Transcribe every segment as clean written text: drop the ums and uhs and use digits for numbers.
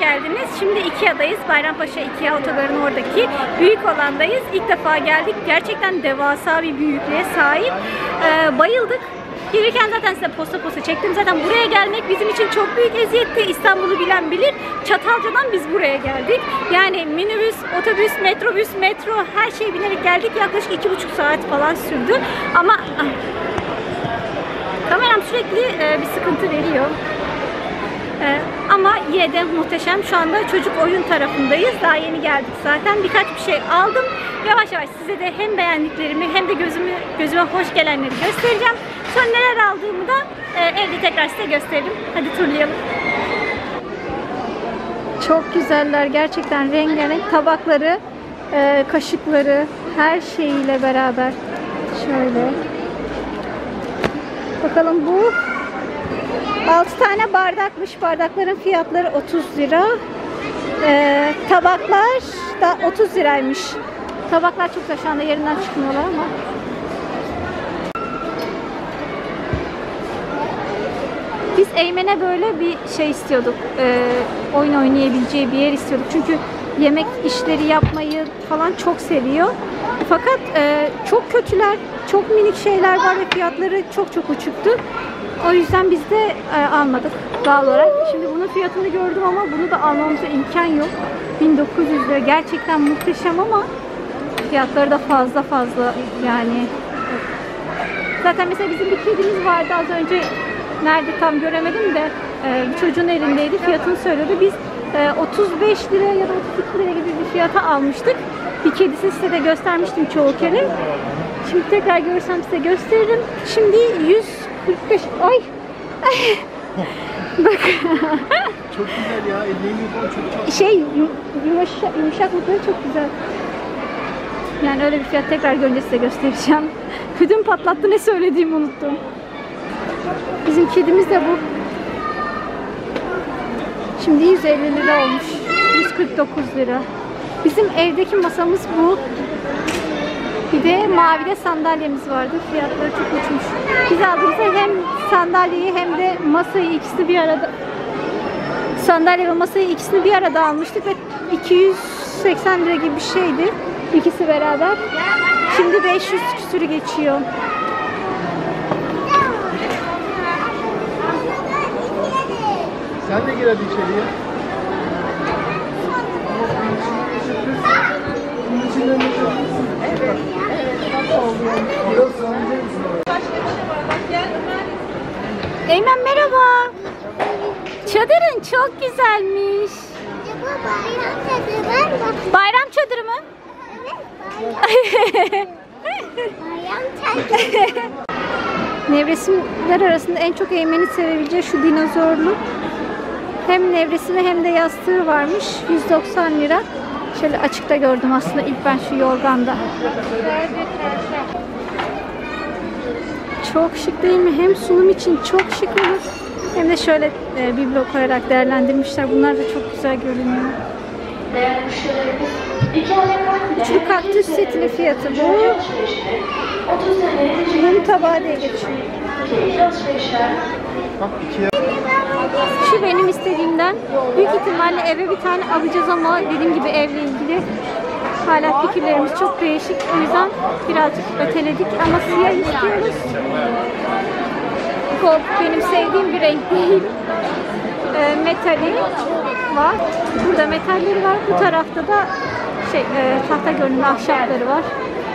geldiniz. Şimdi Ikea'dayız. Bayrampaşa Ikea otogarının oradaki büyük alandayız. İlk defa geldik. Gerçekten devasa bir büyüklüğe sahip. Bayıldık. Gelirken zaten size posta çektim. Zaten buraya gelmek bizim için çok büyük eziyetti. İstanbul'u bilen bilir. Çatalca'dan biz buraya geldik. Yani minibüs, otobüs, metrobüs, metro her şeye binerek geldik. Yaklaşık 2,5 saat falan sürdü. Ama kameram sürekli bir sıkıntı veriyor. Ama yine de muhteşem. Şu anda çocuk oyun tarafındayız. Daha yeni geldik zaten. Birkaç bir şey aldım. Yavaş yavaş size de hem beğendiklerimi hem de gözüme hoş gelenleri göstereceğim. Sonra neler aldığımı da evde tekrar size gösteririm. Hadi turlayalım. Çok güzeller. Gerçekten rengarenk tabakları, kaşıkları, her şeyiyle beraber. Şöyle. Bakalım bu 6 tane bardakmış. Bardakların fiyatları 30 lira. Tabaklar da 30 liraymış. Tabaklar çok da şu anda yerinden çıkmıyorlar ama. Biz Eymen'e böyle bir şey istiyorduk. Oyun oynayabileceği bir yer istiyorduk. Çünkü yemek işleri yapmayı falan çok seviyor. Fakat çok kötüler, çok minik şeyler var ve fiyatları çok uçuktu. O yüzden biz de almadık doğal olarak. Şimdi bunun fiyatını gördüm ama bunu da almamıza imkan yok. 1900 lira. Gerçekten muhteşem ama fiyatları da fazla yani. Zaten mesela bizim bir kedimiz vardı az önce. Nerede tam göremedim de çocuğun elindeydi. Fiyatını söyledi. Biz 35 lira ya da 32 lira gibi bir fiyata almıştık. Bir kedisini size de göstermiştim çoğu kere. Şimdi tekrar görsem size gösteririm. Şimdi 145. Ay. Bak. Çok güzel ya. Ellerini çok şey yumuşaklıkları çok güzel. Yani öyle bir fiyat tekrar görünce size göstereceğim. Ödüm patlattı, ne söylediğimi unuttum. Bizim kedimiz de bu. Şimdi 150 lira olmuş. 149 lira. Bizim evdeki masamız bu. Bir de mavide sandalyemiz vardı. Fiyatları çok uçmuş. Biz aldığımızda hem sandalyeyi hem de masayı ikisini bir arada, sandalye ve masayı ikisini bir arada almıştık ve 280 lira gibi bir şeydi. İkisi beraber. Şimdi 500 küsürü geçiyor. Sen de gir hadi içeriye. Eymen merhaba. Çadırın çok güzelmiş. Bayram çadırı mı? Nevresimler arasında en çok Eymen'i sevebileceği şu dinozorlu. Hem nevresimi hem de yastığı varmış. 190 lira. Şöyle açıkta gördüm aslında ilk ben şu yorganda. Çok şık değil mi? Hem sunum için çok şık olur. Hem de şöyle biblo koyarak değerlendirmişler. Bunlar da çok güzel görünüyor. Şu kaktüs setinin fiyatı bu. Mum tabağı diye geçiyor. Şu benim istediğimden. Büyük ihtimalle eve bir tane alacağız ama dediğim gibi evle ilgili hala fikirlerimiz çok değişik. O yüzden birazcık öteledik ama siyah istiyoruz. Gold benim sevdiğim bir renk değil. Metali var. Burada metalleri var. Bu tarafta da tahta görünümlü ahşapları var.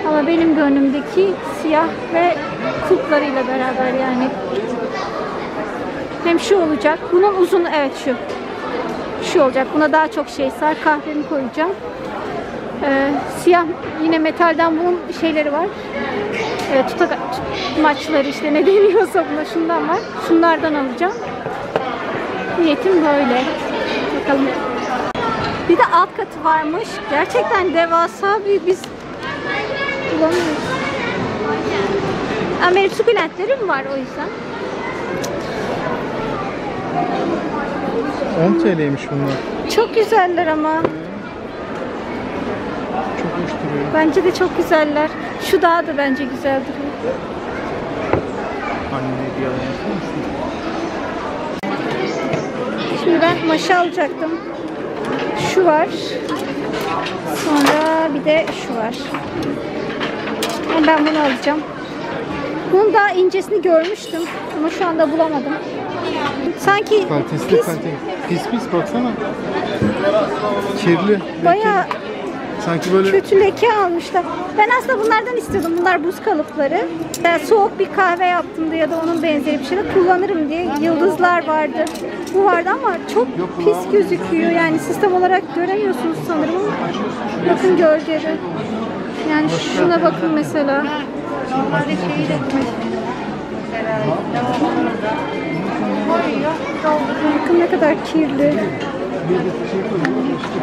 Ama benim gönlümdeki siyah ve kulplarıyla beraber yani. Hem şu olacak. Bunun uzun, evet şu. Şu olacak. Buna daha çok şey sar. Kahvemi koyacağım. Siyah yine metalden bunun şeyleri var. Tutmaçları işte ne deniyorsa buna, şundan var. Şunlardan alacağım. Niyetim böyle. Bakalım. Bir de alt katı varmış. Gerçekten devasa büyük, biz bulamıyoruz. Benim sukulentlerim var o yüzden. 10 TL'ymiş bunlar. Çok güzeller ama. Çok hoş duruyor. Bence de çok güzeller. Şu daha da bence güzel duruyor. Anne bir yalan. Şimdi ben maşa alacaktım. Şu var. Sonra bir de şu var. Yani ben bunu alacağım. Bunun daha incesini görmüştüm ama şu anda bulamadım. Sanki Kalitesli pis baksana. Kirli. bayağı Sanki böyle kötü leke almışlar. Ben aslında bunlardan istiyordum. Bunlar buz kalıpları. Soğuk bir kahve yaptığımda ya da onun benzeri bir şeyde kullanırım diye. Yıldızlar vardı. Bu vardı ama çok pis gözüküyor. Yani sistem olarak göremiyorsunuz sanırım ama bakın gölgede. Yani şuna bakın mesela. Bakın ne kadar kirli.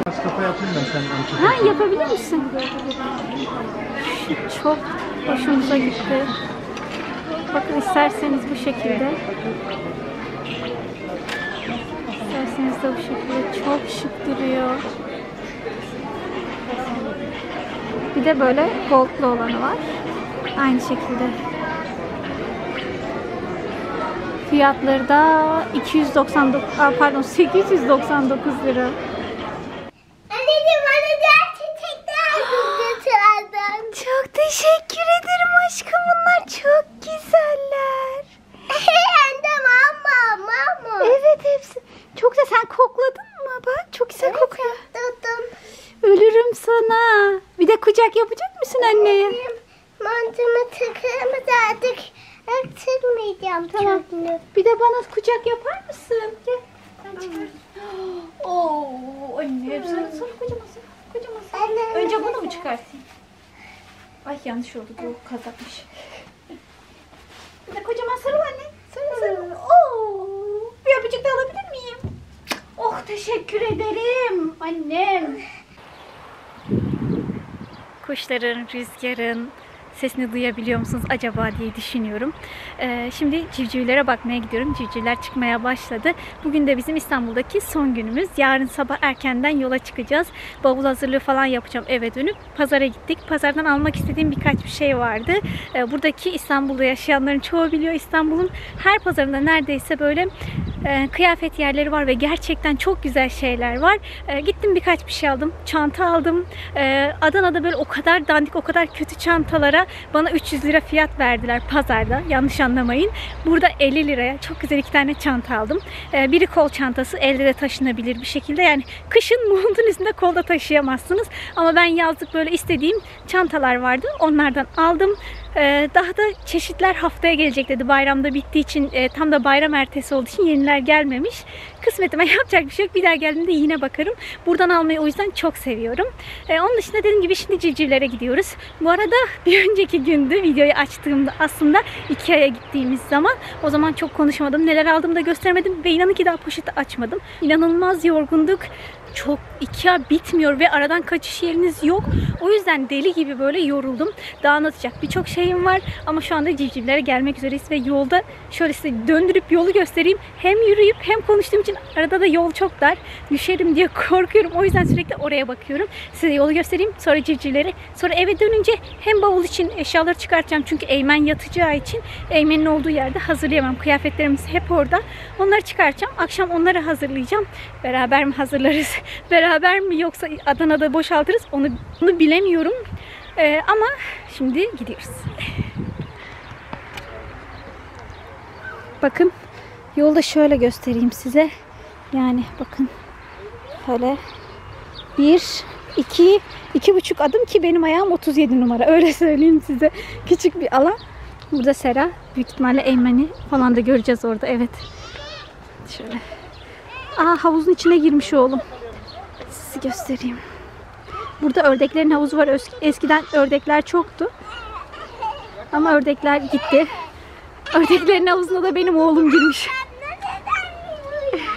kaç kafa yapayım ben senden. Ha, yapabilir misin? Çok hoşumuza gitti. Bakın isterseniz bu şekilde. İsterseniz de bu şekilde çok şık duruyor. Bir de böyle goldlu olanı var. Aynı şekilde. Fiyatları da 899 lira. Anneciğim bana diğer çiçekler götürdün. Çok teşekkür ederim aşkım. Bunlar çok güzeller. Hem de mama. Evet, hepsi. Çok güzel. Sen kokladın mı? Bak çok güzel kokuyor. Tuttum. Ölürüm sana. Bir de kucak yapacak mısın anneye? Montunu takımız artık öksürmeyeceğim. Tamam. Bir de bana kucak yapar mısın? Gel. Oo, anne. Sonra kocaman. Anne. Önce bunu mu çıkartayım? Ay yanlış oldu. Bu kazakmış. Bir de kocaman sarıl anne. Sarıl. Oo. Bir öpücük de alabilir miyim? Oh, teşekkür ederim annem. Kuşların, rüzgarın sesini duyabiliyor musunuz acaba diye düşünüyorum. Şimdi civcivlere bakmaya gidiyorum. Civcivler çıkmaya başladı. Bugün de bizim İstanbul'daki son günümüz. Yarın sabah erkenden yola çıkacağız. Bavul hazırlığı falan yapacağım eve dönüp. Pazara gittik. Pazardan almak istediğim birkaç bir şey vardı. Buradaki İstanbul'da yaşayanların çoğu biliyor. İstanbul'un her pazarında neredeyse böyle kıyafet yerleri var ve gerçekten çok güzel şeyler var. Gittim birkaç bir şey aldım. Çanta aldım. Adana'da böyle o kadar dandik, o kadar kötü çantalara bana 300 lira fiyat verdiler pazarda. Yanlış anlamayın. Burada 50 liraya çok güzel 2 tane çanta aldım. Biri kol çantası, elde de taşınabilir bir şekilde. Yani kışın montun üstünde kolda taşıyamazsınız. Ama ben yazlık böyle istediğim çantalar vardı. Onlardan aldım. Daha da çeşitler haftaya gelecek dedi. Bayramda bittiği için, tam da bayram ertesi olduğu için yeniler gelmemiş. Kısmetime yapacak bir şey yok. Bir daha geldiğimde yine bakarım. Buradan almayı o yüzden çok seviyorum. Onun dışında dediğim gibi şimdi civcivlere gidiyoruz. Bu arada bir önceki gündü videoyu açtığımda aslında Ikea'ya gittiğimiz zaman. O zaman çok konuşmadım. Neler aldığımı da göstermedim ve inanın ki daha poşeti açmadım. İnanılmaz yorgunduk. Çok Ikea bitmiyor ve aradan kaçış yeriniz yok. O yüzden deli gibi böyle yoruldum. Daha anlatacak birçok şeyim var ama şu anda civcivlere gelmek üzereyiz ve yolda şöyle size döndürüp yolu göstereyim. Hem yürüyüp hem konuştuğum için arada da yol çok dar. Düşerim diye korkuyorum. O yüzden sürekli oraya bakıyorum. Size yolu göstereyim. Sonra civcivleri. Sonra eve dönünce hem bavul için eşyaları çıkartacağım. Çünkü Eymen yatacağı için Eymen'in olduğu yerde hazırlayamam. Kıyafetlerimiz hep orada. Onları çıkartacağım. Akşam onları hazırlayacağım. Beraber mi hazırlarız? Beraber mi yoksa Adana'da boşaltırız? Onu bilemiyorum. Ama şimdi gidiyoruz. Bakın yolda şöyle göstereyim size. Yani bakın böyle 2,5 adım ki benim ayağım 37 numara. Öyle söyleyeyim size. Küçük bir alan. Burada Sera. Büyük ihtimalle Eymen'i falan da göreceğiz orada. Evet. Şöyle. Havuzun içine girmiş oğlum. Sizi göstereyim. Burada ördeklerin havuzu var. Eskiden ördekler çoktu. Ama ördekler gitti. Ördeklerin havuzuna da benim oğlum girmiş.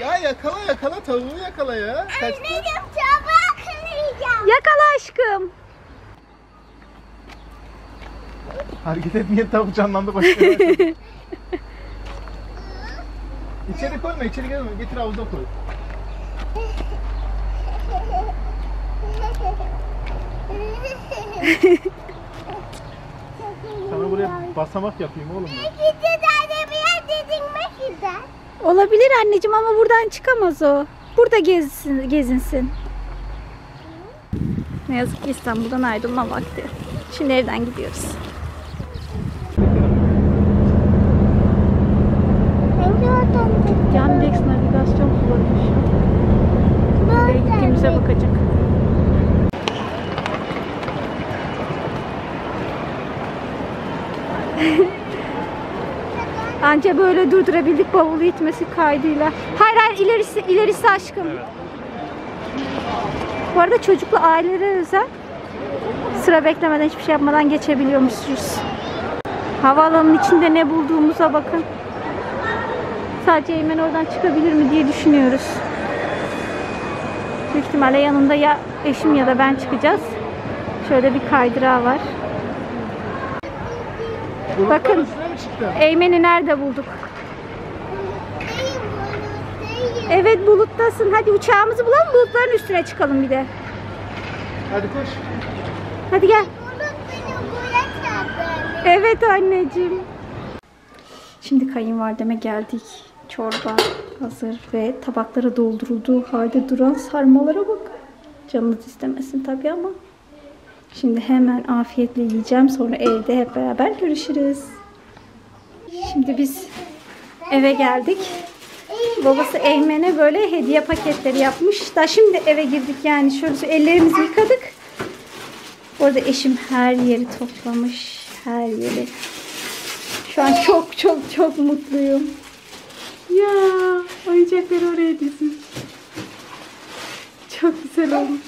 Ya yakala tavuğu yakala ya. Kaçtı. Anneciğim tabağı kıracağım. Yakala aşkım. Hareket etmeyen tavuk canlandı başka. İçeri koyma, içeri gelme. Getir havuza koy. Sana buraya basamak yapayım oğlum. Olabilir anneciğim ama buradan çıkamaz o. Burada gezinsin. Ne yazık ki İstanbul'dan ayrılma vakti. Şimdi evden gidiyoruz. Hangi oradan gidiyor? Yandex navigasyon kullanmış. Nereye gittiğimize bakacak. Anca böyle durdurabildik bavulu itmesi kaydıyla. Hayır hayır, ilerisi aşkım. Evet. Bu arada çocuklu ailelere özel sıra beklemeden hiçbir şey yapmadan geçebiliyormuşuz. Havaalanının içinde ne bulduğumuza bakın. Sadece Eymen oradan çıkabilir mi diye düşünüyoruz. Büyük ihtimalle yanında ya eşim ya da ben çıkacağız. Şöyle bir kaydırağı var. Bakın Eymen'i nerede bulduk? Evet, buluttasın. Hadi uçağımızı bulalım, bulutların üstüne çıkalım bir de. Hadi koş. Hadi gel. Bulut beni buraya çarptı. Evet anneciğim. Şimdi kayınvalideme geldik. Çorba hazır ve tabaklara doldurulduğu halde duran sarmalara bak. Canınız istemesin tabii ama. Şimdi hemen afiyetle yiyeceğim. Sonra evde hep beraber görüşürüz. Şimdi biz eve geldik. Babası Eymen'e böyle hediye paketleri yapmış. Daha şimdi eve girdik yani. Şöyle ellerimizi yıkadık. Orada eşim her yeri toplamış. Her yeri. Şu an çok mutluyum. Ya oyuncakları oraya dizmiş. Çok güzel olmuş.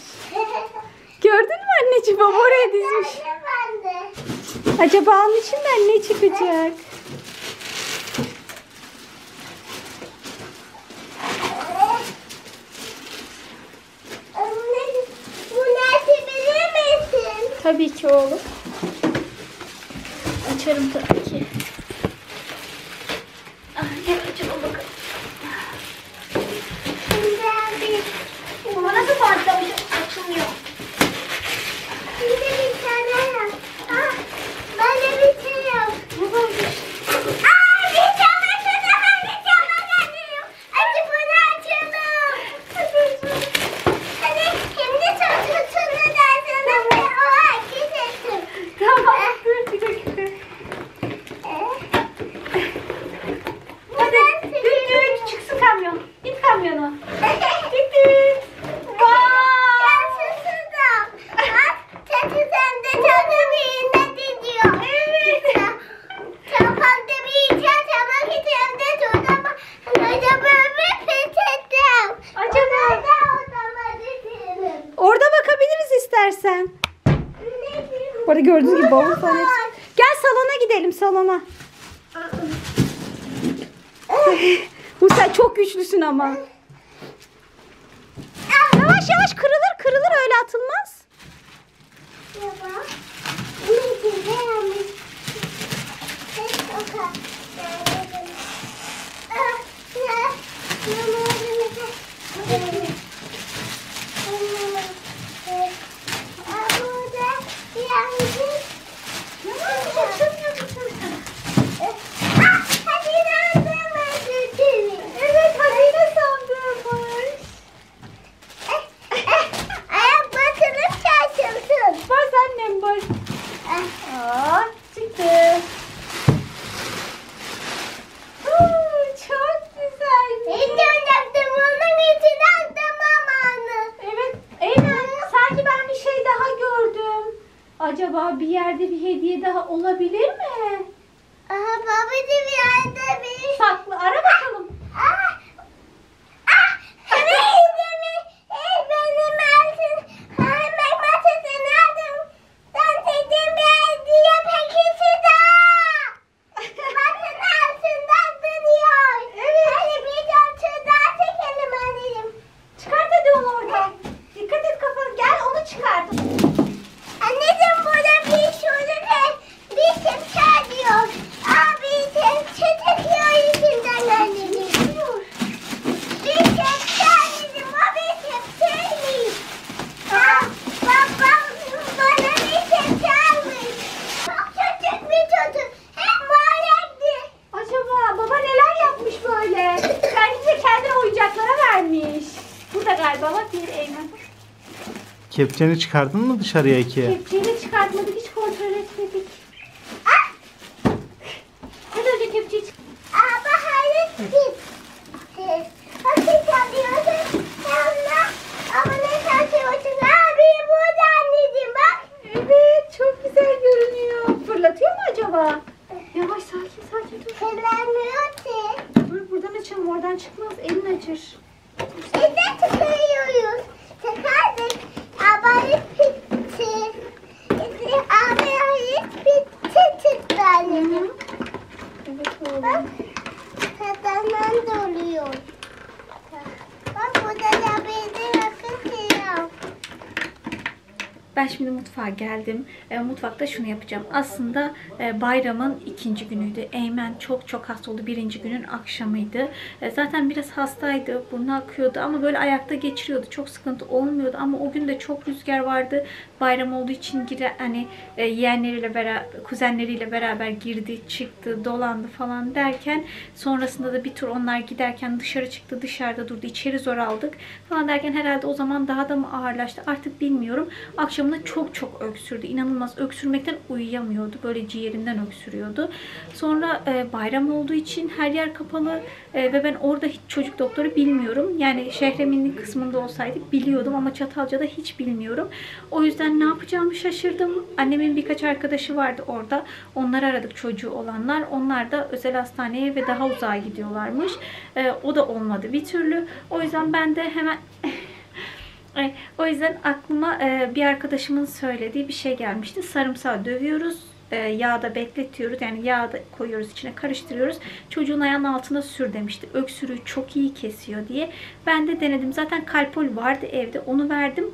Gördün mü anneciğim, baba oraya dizmiş. Ben de. Acaba onun içinden ne çıkacak? Anne, bunu açabilir misin? Tabii ki oğlum. Açarım tabii ki. Gel açalım bakalım. Ama nasıl patlamış? Açılmıyor. Şimdi bir tane yap. Ah, ben de bir şey yap. Bu olmuş. Aa, bir tane daha bir tane geliyor. Hadi bunu açalım. Hadi şimdi tutunu dersene ve o hareket etsin. Tamam, dur bir dakika. Hadi, düt çıksın kamyon. İt kamyonu. Düt düt. Orada bakabiliriz istersen. Bu arada gördüğünüz gibi bavul falan hepsi. Gel salona gidelim, salona. Bu sen çok güçlüsün ama. Yavaş yavaş kırılır öyle atılmaz. Evet, hazine sandığımız. Ayak batırıp şaşırsın. Bas annem bas. Aa, çıktı. Çok güzel. Şimdi oynaktım onun içine attım amanı. Evet. Eymen, sanki ben bir şey daha gördüm. Acaba bir yerde bir hediye daha olabilir mi? Aha babacığım yerde bir... Saklı, ara bakalım. Ah! Ah! Benim altın... Yemek masasını aldım. Dans ettiğim bir hediye paketi daha. Bakın altında duruyor. Evet. Hadi bir dörtü daha çekelim anneciğim. Çıkart hadi onu oradan. Dikkat et kafanı. Gel onu çıkart. Anneciğim burada bir şurada bir tepsi diyor. Aa bir tepsi çıkıyor içinden anneciğim. Bir tepsi anneciğim, o bir tepsiymiş. Aa babam bana bir tepsi almış. Çok küçük bir çocuk. Hep mahallendi. Acaba baba neler yapmış böyle? Bence kendine oyuncaklara vermiş. Burada galiba bak bir Eymen. Kepçeni çıkardın mı dışarıya iki? Kepçeyi çıkartmadık, hiç kontrol etmedik. Hadi önce kepçeyi çık. Ama hayır bitti. Hadi çalıyorsun. Ama ne çalıyorsun? Abi burada anneciğim bak. Evet, çok güzel görünüyor. Fırlatıyor mu acaba? Yavaş, sakin sakin dur. Kirlenmiyor ki. Dur, buradan açalım, oradan çıkmaz. Elin acır. Biz de tıkıyoruz. Tıkardık. Abi bitti. Abi hayır bitti tıktı anneciğim. Evet oğlum. Bak. Tadından doluyor. Bak burada da bir de akıtıyor. Ben şimdi mutfağa geldim. Mutfakta şunu yapacağım. Aslında bayramın 2. günüydü. Eymen çok hasta oldu. 1. günün akşamıydı. Zaten biraz hastaydı. Burnu akıyordu ama böyle ayakta geçiriyordu. Çok sıkıntı olmuyordu ama o gün de çok rüzgar vardı. Bayram olduğu için hani yeğenleriyle beraber, kuzenleriyle beraber girdi, çıktı, dolandı falan derken sonrasında da bir tur onlar giderken dışarı çıktı, dışarıda durdu. İçeri zor aldık falan derken herhalde o zaman daha da mı ağırlaştı artık bilmiyorum. Akşamında çok öksürdü. İnanılmaz öksürmekten uyuyamıyordu. Böyle ciğerinden öksürüyordu. Sonra bayram olduğu için her yer kapalı ve ben orada hiç çocuk doktoru bilmiyorum. Yani Şehreminli kısmında olsaydık biliyordum ama Çatalca'da hiç bilmiyorum. O yüzden ne yapacağımı şaşırdım. Annemin birkaç arkadaşı vardı orada. Onları aradık, çocuğu olanlar. Onlar da özel hastaneye ve daha uzağa gidiyorlarmış. O da olmadı bir türlü. O yüzden ben de hemen o yüzden aklıma bir arkadaşımın söylediği bir şey gelmişti. Sarımsağı dövüyoruz. Yağda bekletiyoruz. Yani yağda koyuyoruz, içine karıştırıyoruz. Çocuğun ayağının altına sür demişti. Öksürüğü çok iyi kesiyor diye. Ben de denedim. Zaten Calpol vardı evde. Onu verdim.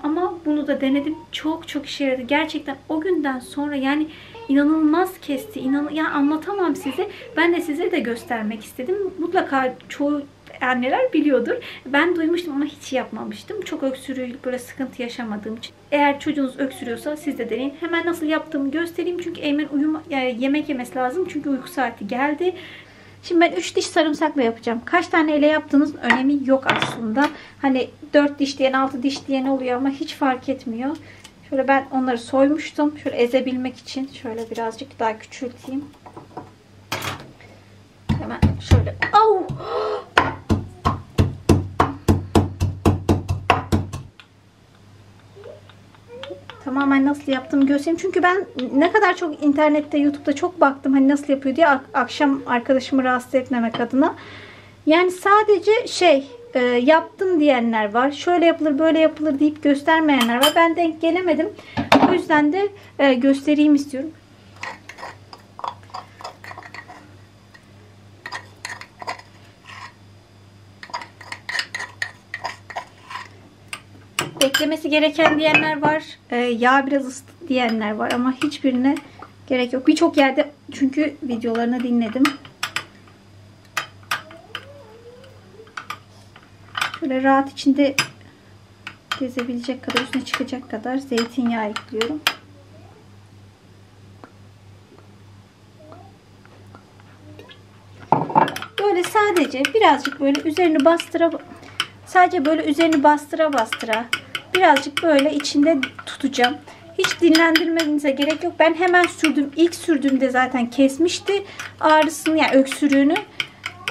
Ama bunu da denedim. Çok işe yaradı. Gerçekten o günden sonra yani inanılmaz kesti. Yani anlatamam size. Ben de size de göstermek istedim. Mutlaka çoğu anneler biliyordur. Ben duymuştum ama hiç yapmamıştım. Çok öksürüğü böyle sıkıntı yaşamadığım için. Eğer çocuğunuz öksürüyorsa siz de deneyin. Hemen nasıl yaptığımı göstereyim. Çünkü Eymen yemek yemesi lazım. Çünkü uyku saati geldi. Şimdi ben 3 diş sarımsakla yapacağım. Kaç tane ele yaptığınız önemi yok aslında. Hani 4 diş diyen 6 diş diyen oluyor ama hiç fark etmiyor. Şöyle ben onları soymuştum. Şöyle ezebilmek için şöyle birazcık daha küçülteyim. Hemen şöyle. Au! Tamamen nasıl yaptığımı göstereyim. Çünkü ben ne kadar çok internette, YouTube'da çok baktım hani nasıl yapıyor diye akşam arkadaşımı rahatsız etmemek adına. Yani sadece yaptım diyenler var. Şöyle yapılır, böyle yapılır deyip göstermeyenler var. Ben denk gelemedim. O yüzden de göstereyim istiyorum. Beklemesi gereken diyenler var. Yağ biraz ısıt diyenler var ama hiçbirine gerek yok. Birçok yerde çünkü videolarını dinledim. Şöyle rahat içinde gezebilecek kadar, üstüne çıkacak kadar zeytinyağı ekliyorum. Böyle sadece birazcık böyle üzerini bastıra birazcık böyle içinde tutacağım. Hiç dinlendirmenize gerek yok. Ben hemen sürdüm. İlk sürdüğümde zaten kesmişti ağrısını, yani öksürüğünü.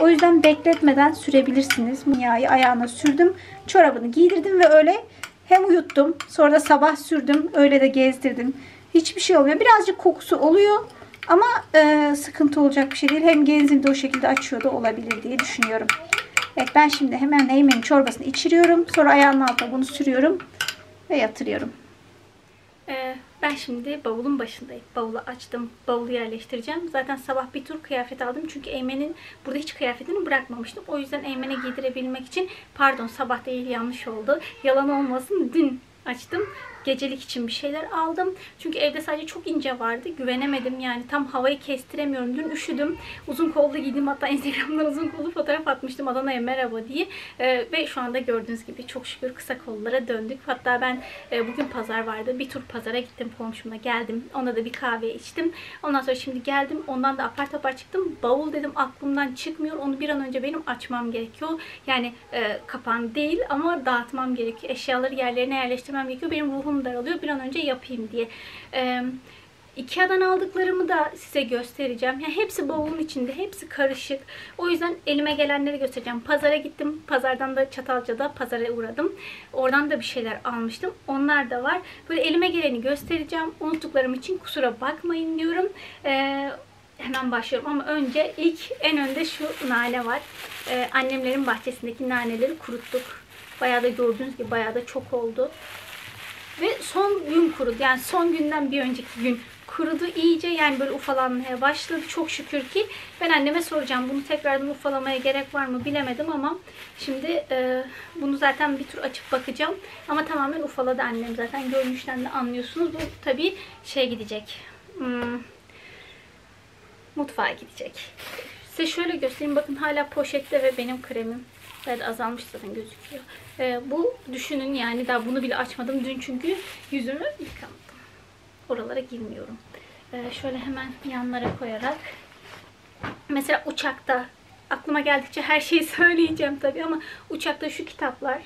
O yüzden bekletmeden sürebilirsiniz. Yağı ayağına sürdüm. Çorabını giydirdim ve öyle hem uyuttum. Sonra da sabah sürdüm. Öyle de gezdirdim. Hiçbir şey olmuyor. Birazcık kokusu oluyor. Ama sıkıntı olacak bir şey değil. Hem genzini de o şekilde açıyor da olabilir diye düşünüyorum. Evet, ben şimdi hemen Eymen'in çorbasını içiriyorum. Sonra ayağının altına bunu sürüyorum ve yatırıyorum. Ben şimdi bavulun başındayım. Bavulu açtım. Bavulu yerleştireceğim. Zaten sabah bir tur kıyafet aldım. Çünkü Eymen'in burada hiç kıyafetini bırakmamıştım. O yüzden Eymen'e giydirebilmek için, pardon sabah değil yanlış oldu. Yalan olmasın, dün açtım. gecelik için bir şeyler aldım. Çünkü evde sadece çok ince vardı. Güvenemedim yani. Tam havayı kestiremiyorum. Dün üşüdüm. Uzun kollu giydim. Hatta Instagram'dan uzun kollu fotoğraf atmıştım Adana'ya merhaba diye. Ve şu anda gördüğünüz gibi çok şükür kısa kollara döndük. Hatta ben bugün pazar vardı. Bir tur pazara gittim komşumla geldim. Ona da bir kahve içtim. Ondan sonra şimdi geldim. Ondan da apar topar çıktım. Bavul dedim aklımdan çıkmıyor. Onu bir an önce benim açmam gerekiyor. Yani kapan değil ama dağıtmam gerekiyor. Eşyaları yerlerine yerleştirmem gerekiyor. Benim ruhum daralıyor. Bir an önce yapayım diye. Ikea'dan aldıklarımı da size göstereceğim. Yani hepsi bavulun içinde. Hepsi karışık. O yüzden elime gelenleri göstereceğim. Pazara gittim. Pazardan da Çatalca'da pazara uğradım. Oradan da bir şeyler almıştım. Onlar da var. Böyle elime geleni göstereceğim. Unuttuklarım için kusura bakmayın diyorum. Hemen başlıyorum ama önce en önde şu nane var. Annemlerin bahçesindeki naneleri kuruttuk. Bayağı da gördüğünüz gibi bayağı da çok oldu. Ve son gün kurudu. Yani son günden bir önceki gün kurudu iyice. Yani böyle ufalanmaya başladı. Çok şükür ki. Ben anneme soracağım. Bunu tekrardan ufalamaya gerek var mı bilemedim ama şimdi bunu zaten bir tur açıp bakacağım. Ama tamamen ufaladı annem. Zaten görünüşten de anlıyorsunuz. Bu tabii gidecek. Mutfağa gidecek. Size şöyle göstereyim. Bakın hala poşette ve benim kremim. Evet, azalmış zaten gözüküyor. Bu düşünün yani daha bunu bile açmadım. Dün çünkü yüzümü yıkamadım. Oralara girmiyorum. Şöyle hemen yanlara koyarak. Mesela uçakta aklıma geldikçe her şeyi söyleyeceğim tabii ama uçakta şu kitaplar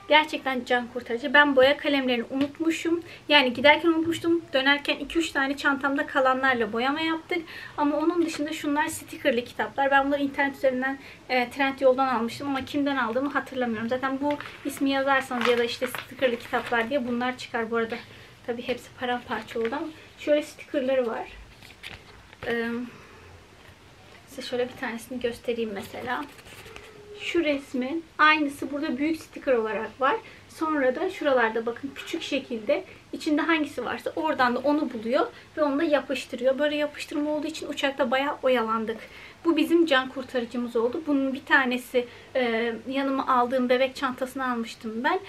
gerçekten can kurtarıcı. Ben boya kalemlerini unutmuşum. Yani giderken unutmuştum. Dönerken 2-3 tane çantamda kalanlarla boyama yaptık. Ama onun dışında şunlar stickerlı kitaplar. Ben bunları internet üzerinden Trendyol'dan almıştım ama kimden aldığımı hatırlamıyorum. Zaten bu ismi yazarsanız ya da işte stickerlı kitaplar diye bunlar çıkar bu arada. Tabii hepsi paramparça oldu ama şöyle stickerları var. Size şöyle bir tanesini göstereyim mesela. Şu resmin aynısı burada büyük sticker olarak var. Sonra da şuralarda bakın küçük şekilde içinde hangisi varsa oradan da onu buluyor ve onu da yapıştırıyor. Böyle yapıştırma olduğu için uçakta bayağı oyalandık. Bu bizim can kurtarıcımız oldu. Bunun bir tanesi yanıma aldığım bebek çantasını almıştım ben.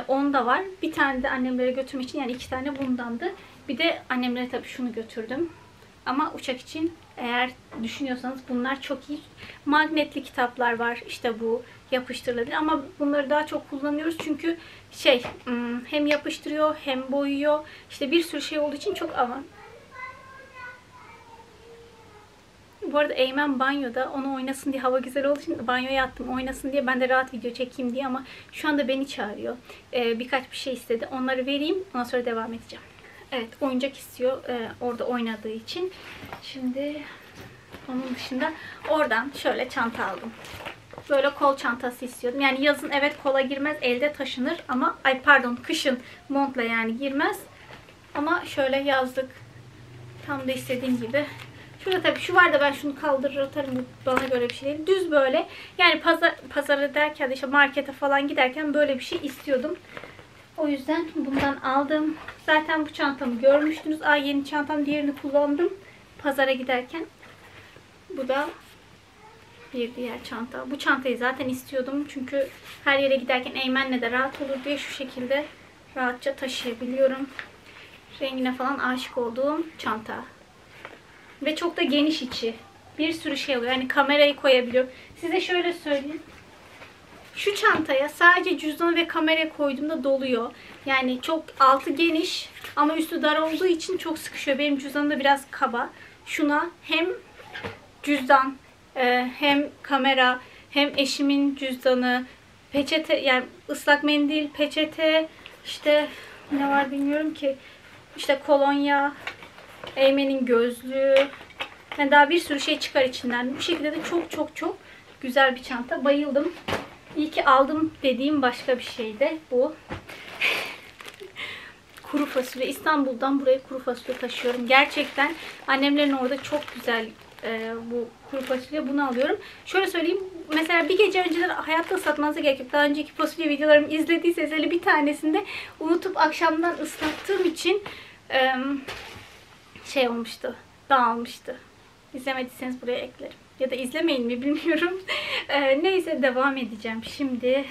Onda var. Bir tane de annemlere götürmek için yani 2 tane bundandı. Bir de annemlere tabii şunu götürdüm. Ama uçak için eğer düşünüyorsanız bunlar çok iyi. Magnetli kitaplar var. İşte bu yapıştırılabilir. Ama bunları daha çok kullanıyoruz. Çünkü hem yapıştırıyor hem boyuyor. İşte bir sürü şey olduğu için çok avan. Bu arada Eymen banyoda. Onu oynasın diye hava güzel olduğu için banyoya attım. Oynasın diye ben de rahat video çekeyim diye ama şu anda beni çağırıyor. Birkaç bir şey istedi. Onları vereyim. Ondan sonra devam edeceğim. Evet, oyuncak istiyor orada oynadığı için. Şimdi onun dışında oradan şöyle çanta aldım. Böyle kol çantası istiyordum. Yani yazın evet kola girmez, elde taşınır ama kışın montla yani girmez. Ama şöyle yazlık tam da istediğim gibi. Şurada tabii şu var da ben şunu kaldırır atarım. Bu bana göre bir şey değil. Düz böyle. Yani pazara derken işte markete falan giderken böyle bir şey istiyordum. O yüzden bundan aldım. Zaten bu çantamı görmüştünüz. Yeni çantam, diğerini kullandım pazara giderken. Bu da bir diğer çanta. Bu çantayı zaten istiyordum. Çünkü her yere giderken Eymen'le de rahat olur diye şu şekilde rahatça taşıyabiliyorum. Rengine falan aşık olduğum çanta. Ve çok da geniş içi. Bir sürü şey oluyor. Yani kamerayı koyabiliyorum. Size şöyle söyleyeyim. Şu çantaya sadece cüzdanı ve kamera koyduğumda doluyor. Yani çok altı geniş ama üstü dar olduğu için çok sıkışıyor. Benim cüzdanım da biraz kaba. Şuna hem cüzdan hem kamera hem eşimin cüzdanı, peçete yani ıslak mendil, peçete, işte ne var bilmiyorum ki. İşte kolonya, Eymen'in gözlüğü. Yani daha bir sürü şey çıkar içinden. Bu şekilde de çok güzel bir çanta. Bayıldım. İyi ki aldım dediğim başka bir şey de bu. Kuru fasulye. İstanbul'dan buraya kuru fasulye taşıyorum. Gerçekten annemlerin orada çok güzel bu kuru fasulye. Bunu alıyorum. Şöyle söyleyeyim. Mesela bir gece önceden hayatta ıslatmanıza gerek yok. Daha önceki fasulye videolarımı izlediyseniz hele bir tanesinde unutup akşamdan ıslattığım için şey olmuştu. Dağılmıştı. İzlemediyseniz buraya eklerim. Ya da izlemeyin mi bilmiyorum. Neyse devam edeceğim. Şimdi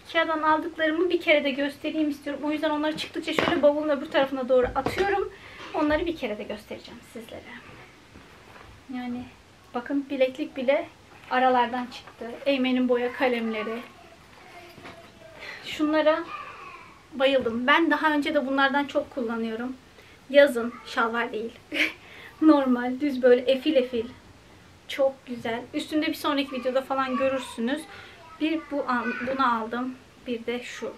Ikea'dan aldıklarımı bir kere de göstereyim istiyorum. O yüzden onları çıktıkça şöyle bavulun öbür tarafına doğru atıyorum. Onları bir kere de göstereceğim sizlere. Yani bakın bileklik bile aralardan çıktı. Eymen'in boya kalemleri. Şunlara bayıldım. Ben daha önce de bunlardan çok kullanıyorum. Yazın, şalvar değil. Normal, düz böyle efil efil. Çok güzel. Üstünde bir sonraki videoda falan görürsünüz. Bir bunu aldım. Bir de şu.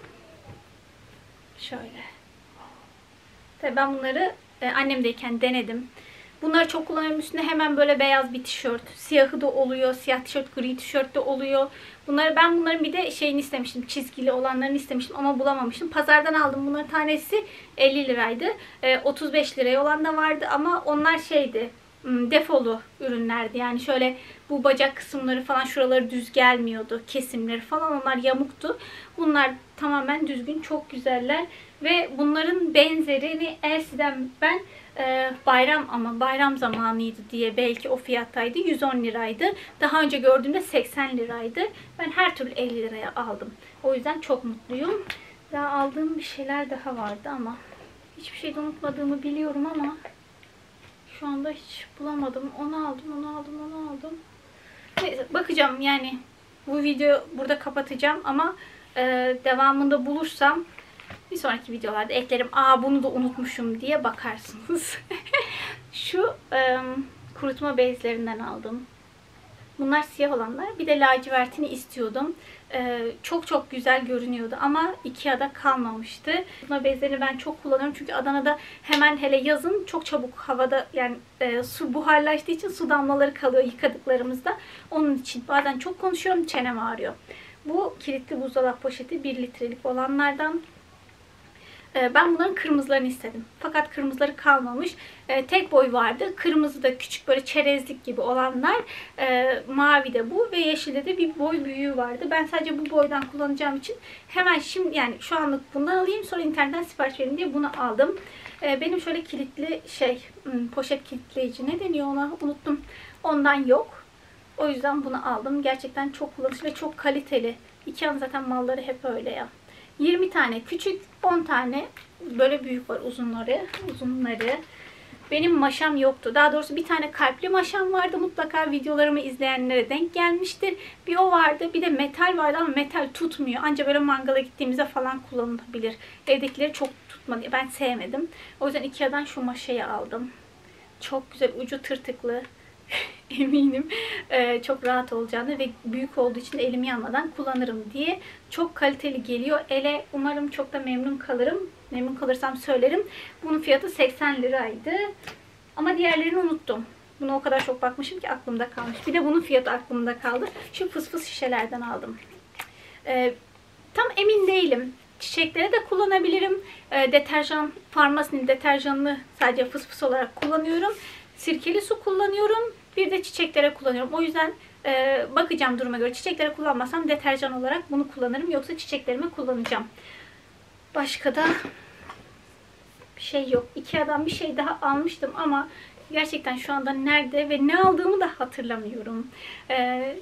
Şöyle. Tabii ben bunları annemdeyken denedim. Bunları çok kullanıyorum. Üstüne hemen böyle beyaz bir tişört. Siyahı da oluyor. Siyah tişört, gri tişört de oluyor. Ben bunların bir de şeyini istemiştim. Çizgili olanlarını istemiştim ama bulamamıştım. Pazardan aldım. Bunların tanesi 50 liraydı. 35 liraya olan da vardı ama onlar şeydi. Defolu ürünlerdi. Yani şöyle bu bacak kısımları falan şuraları düz gelmiyordu. Kesimleri falan onlar yamuktu. Bunlar tamamen düzgün. Çok güzeller. Ve bunların benzerini Elsie'den ben bayram zamanıydı diye belki o fiyattaydı. 110 liraydı. Daha önce gördüğümde 80 liraydı. Ben her türlü 50 liraya aldım. O yüzden çok mutluyum. Daha aldığım bir şeyler daha vardı ama hiçbir şey de unutmadığımı biliyorum ama şu anda hiç bulamadım. Onu aldım. Neyse, bakacağım yani. Bu videoyu burada kapatacağım ama devamında bulursam bir sonraki videolarda eklerim. Bunu da unutmuşum diye bakarsınız. Şu kurutma bezlerinden aldım. Bunlar siyah olanlar. Bir de lacivertini istiyordum. Çok güzel görünüyordu ama Ikea'da kalmamıştı. Kurutma bezlerini ben çok kullanıyorum. Çünkü Adana'da hemen hele yazın çok çabuk havada yani su buharlaştığı için su damlaları kalıyor yıkadıklarımızda. Onun için bazen çok konuşuyorum, çenem ağrıyor. Bu kilitli buzdolabı poşeti 1 litrelik olanlardan. Ben bunların kırmızılarını istedim. Fakat kırmızıları kalmamış. Tek boy vardı. Kırmızı da küçük böyle çerezlik gibi olanlar. Mavi de bu ve yeşilde de bir boy büyüğü vardı. Ben sadece bu boydan kullanacağım için hemen şimdi yani şu anlık bundan alayım. Sonra internetten sipariş vereyim diye bunu aldım. Benim şöyle kilitli poşet kilitleyici ne deniyor ona unuttum. Ondan yok. O yüzden bunu aldım. Gerçekten çok kullanışlı ve çok kaliteli. Ikea'nın zaten malları hep öyle ya. 20 tane küçük, 10 tane böyle büyük var uzunları. Benim maşam yoktu. Daha doğrusu bir tane kalpli maşam vardı. Mutlaka videolarımı izleyenlere denk gelmiştir. Bir o vardı. Bir de metal vardı ama metal tutmuyor. Ancak böyle mangala gittiğimizde falan kullanılabilir. Evdekileri çok tutmadı. Ben sevmedim. O yüzden Ikea'dan şu maşayı aldım. Çok güzel. Ucu tırtıklı. Eminim çok rahat olacağını ve büyük olduğu için de elim yanmadan kullanırım diye. Çok kaliteli geliyor. Ele umarım çok da memnun kalırım. Memnun kalırsam söylerim. Bunun fiyatı 80 liraydı. Ama diğerlerini unuttum. Buna o kadar çok bakmışım ki aklımda kalmış. Bir de bunun fiyatı aklımda kaldı. Şu fıs fıs şişelerden aldım. Tam emin değilim. Çiçeklere de kullanabilirim. Deterjan, Farmasi'nin deterjanını sadece fıs fıs olarak kullanıyorum. Sirkeli su kullanıyorum. Bir de çiçeklere kullanıyorum. O yüzden bakacağım duruma göre. Çiçeklere kullanmasam deterjan olarak bunu kullanırım. Yoksa çiçeklerime kullanacağım. Başka da bir şey yok. Ikea'dan bir şey daha almıştım ama gerçekten şu anda nerede ve ne aldığımı da hatırlamıyorum.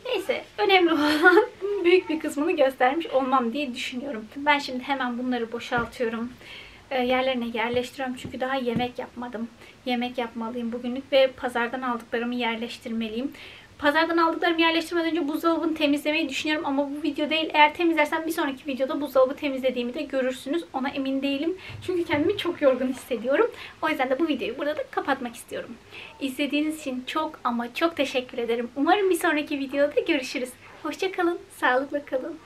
Neyse. Önemli olan büyük bir kısmını göstermiş olmam diye düşünüyorum. Ben şimdi hemen bunları boşaltıyorum. Yerlerine yerleştiriyorum çünkü daha yemek yapmadım. Yemek yapmalıyım bugünlük ve pazardan aldıklarımı yerleştirmeliyim. Pazardan aldıklarımı yerleştirmeden önce buzdolabını temizlemeyi düşünüyorum ama bu video değil. Eğer temizlersem bir sonraki videoda buzdolabı temizlediğimi de görürsünüz. Ona emin değilim. Çünkü kendimi çok yorgun hissediyorum. O yüzden de bu videoyu burada da kapatmak istiyorum. İzlediğiniz için çok ama çok teşekkür ederim. Umarım bir sonraki videoda görüşürüz. Hoşça kalın, sağlıkla kalın.